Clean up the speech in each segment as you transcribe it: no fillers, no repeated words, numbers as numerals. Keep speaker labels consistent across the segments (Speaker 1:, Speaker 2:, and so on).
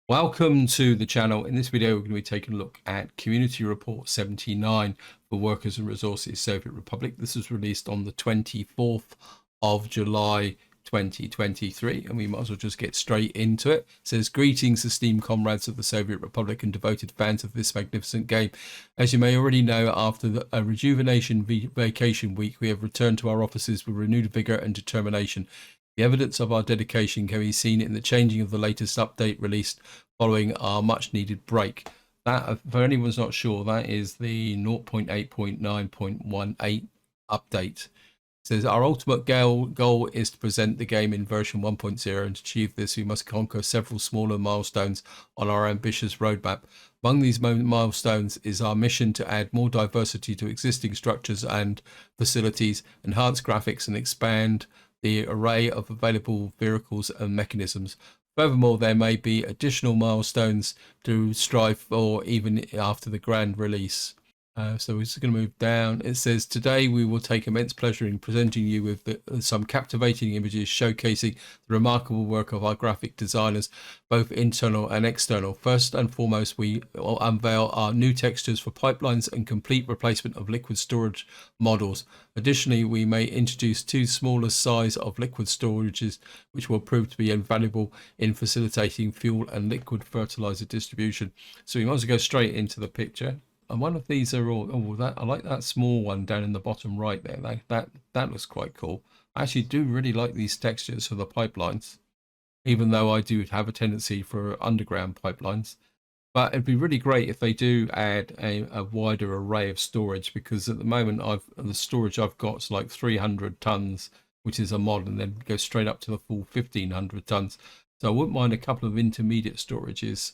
Speaker 1: Welcome to the channel. In this video, we're going to be taking a look at Community Report 79 for Workers and Resources Soviet Republic. This was released on the 24th of July 2023, and we might as well just get straight into it. It says, greetings, esteemed comrades of the Soviet Republic and devoted fans of this magnificent game. As you may already know, after a rejuvenation vacation week, we have returned to our offices with renewed vigor and determination. The evidence of our dedication can be seen in the changing of the latest update released following our much needed break. That, for anyone's not sure, that is the 0.8.9.18 update. It says our ultimate goal is to present the game in version 1.0, and to achieve this we must conquer several smaller milestones on our ambitious roadmap. Among these milestones is our mission to add more diversity to existing structures and facilities, enhance graphics, and expand the array of available vehicles and mechanisms. Furthermore, there may be additional milestones to strive for even after the grand release. So we're just going to move down. It says, today we will take immense pleasure in presenting you with some captivating images showcasing the remarkable work of our graphic designers, both internal and external. First and foremost, we will unveil our new textures for pipelines and complete replacement of liquid storage models. Additionally, we may introduce two smaller size of liquid storages, which will prove to be invaluable in facilitating fuel and liquid fertilizer distribution. So we might as well go straight into the picture. And one of these are all, oh, that I like that small one down in the bottom right there. That looks quite cool. I actually do really like these textures for the pipelines, even though I do have a tendency for underground pipelines. But it'd be really great if they do add a wider array of storage, because at the moment the storage I've got is like 300 tons, which is a mod, and then go straight up to the full 1500 tons. So I wouldn't mind a couple of intermediate storages.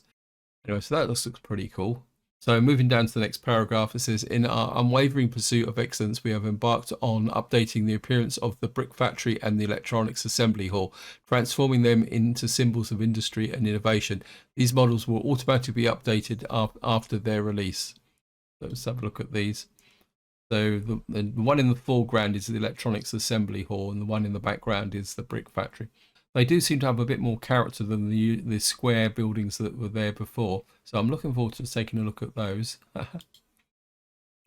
Speaker 1: Anyway, so that looks pretty cool. So moving down to the next paragraph, it says, in our unwavering pursuit of excellence, we have embarked on updating the appearance of the brick factory and the electronics assembly hall, transforming them into symbols of industry and innovation. These models will automatically be updated after their release. So let's have a look at these. So the one in the foreground is the electronics assembly hall, and the one in the background is the brick factory. They do seem to have a bit more character than the square buildings that were there before. So I'm looking forward to taking a look at those.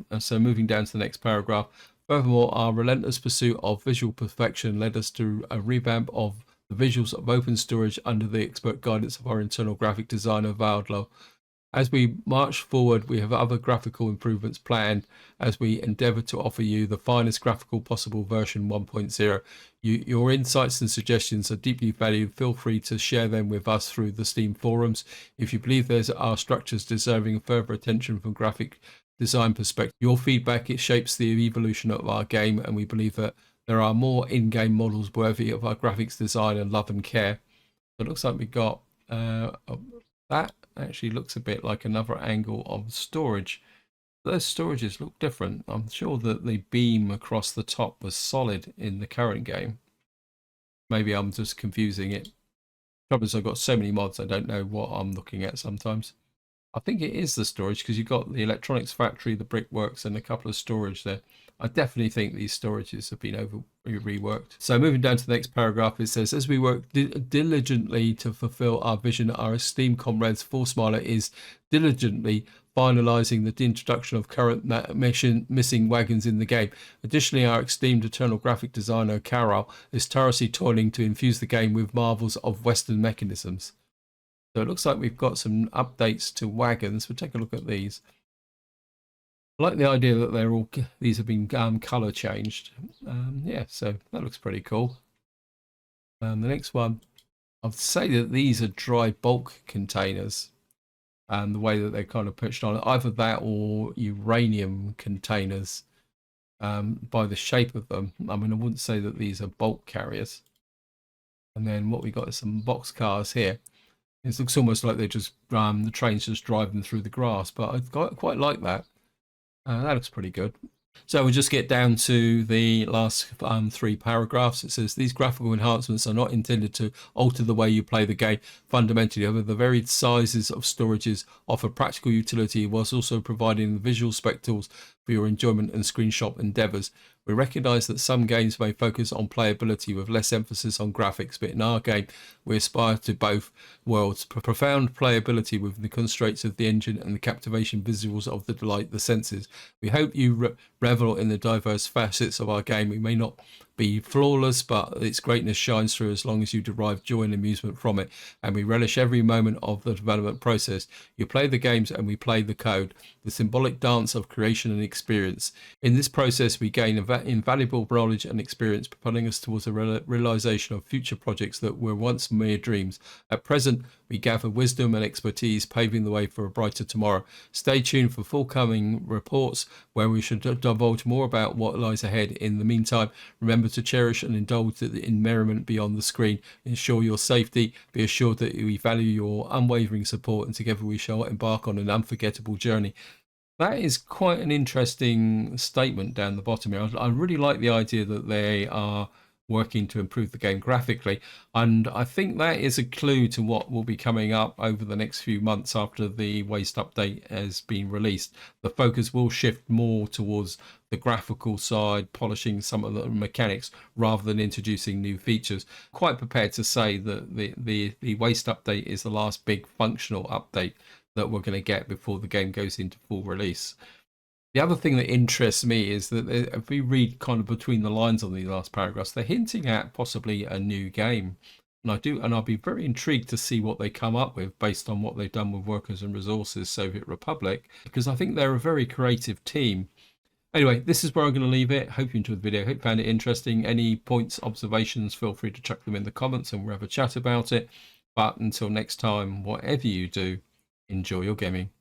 Speaker 1: And so moving down to the next paragraph. Furthermore, our relentless pursuit of visual perfection led us to a revamp of the visuals of open storage under the expert guidance of our internal graphic designer, Valdlo. As we march forward, we have other graphical improvements planned as we endeavor to offer you the finest graphical possible version 1.0. Your insights and suggestions are deeply valued. Feel free to share them with us through the Steam forums. If you believe there's our structures deserving further attention from graphic design perspective, your feedback, it shapes the evolution of our game, and we believe that there are more in-game models worthy of our graphics design and love and care. So it looks like we got that actually looks a bit like another angle of storage. Those storages look different. I'm sure that the beam across the top was solid in the current game. Maybe I'm just confusing it. Trouble is, I've got so many mods, I don't know what I'm looking at sometimes. I think it is the storage, because you've got the electronics factory, the brickworks, and a couple of storage there. I definitely think these storages have been reworked. So moving down to the next paragraph, it says, as we work diligently to fulfill our vision, our esteemed comrades Force Miler is diligently finalizing the introduction of current missing wagons in the game. Additionally, our esteemed eternal graphic designer Carol is tirelessly toiling to infuse the game with marvels of Western mechanisms. So it looks like we've got some updates to wagons. We'll take a look at these. I like the idea that these have been color changed. Yeah, so that looks pretty cool. The next one, I'd say that these are dry bulk containers, and the way that they're kind of pitched on, either that or uranium containers, by the shape of them. I mean, I wouldn't say that these are bulk carriers. And then what we got is some box cars here. It looks almost like they're just the train's just driving through the grass, but I quite like that. That looks pretty good. So we'll just get down to the last three paragraphs. It says, these graphical enhancements are not intended to alter the way you play the game fundamentally. However, the varied sizes of storages offer practical utility whilst also providing visual spectacles for your enjoyment and screenshot endeavors. We recognise that some games may focus on playability with less emphasis on graphics, but in our game, we aspire to both worlds. Profound playability with the constraints of the engine and the captivation visuals of the delight the senses. We hope you revel in the diverse facets of our game. We may not be flawless, but its greatness shines through as long as you derive joy and amusement from it, and we relish every moment of the development process. You play the games and we play the code, the symbolic dance of creation and experience. In this process, we gain invaluable knowledge and experience, propelling us towards a realization of future projects that were once mere dreams. At present, we gather wisdom and expertise, paving the way for a brighter tomorrow. Stay tuned for forthcoming reports where we should divulge more about what lies ahead. In the meantime, remember to cherish and indulge in merriment beyond the screen. Ensure your safety. Be assured that we value your unwavering support, and together we shall embark on an unforgettable journey. That is quite an interesting statement down the bottom here. I really like the idea that they are working to improve the game graphically, and I think that is a clue to what will be coming up over the next few months after the Waste update has been released. The focus will shift more towards the graphical side, polishing some of the mechanics rather than introducing new features. Quite prepared to say that the Waste update is the last big functional update that we're going to get before the game goes into full release. The other thing that interests me is that if we read kind of between the lines on these last paragraphs, they're hinting at possibly a new game. And I'll be very intrigued to see what they come up with based on what they've done with Workers and Resources Soviet Republic, because I think they're a very creative team. Anyway, this is where I'm going to leave it. Hope you enjoyed the video. Hope you found it interesting. Any points, observations, feel free to chuck them in the comments and we'll have a chat about it. But until next time, whatever you do, enjoy your gaming.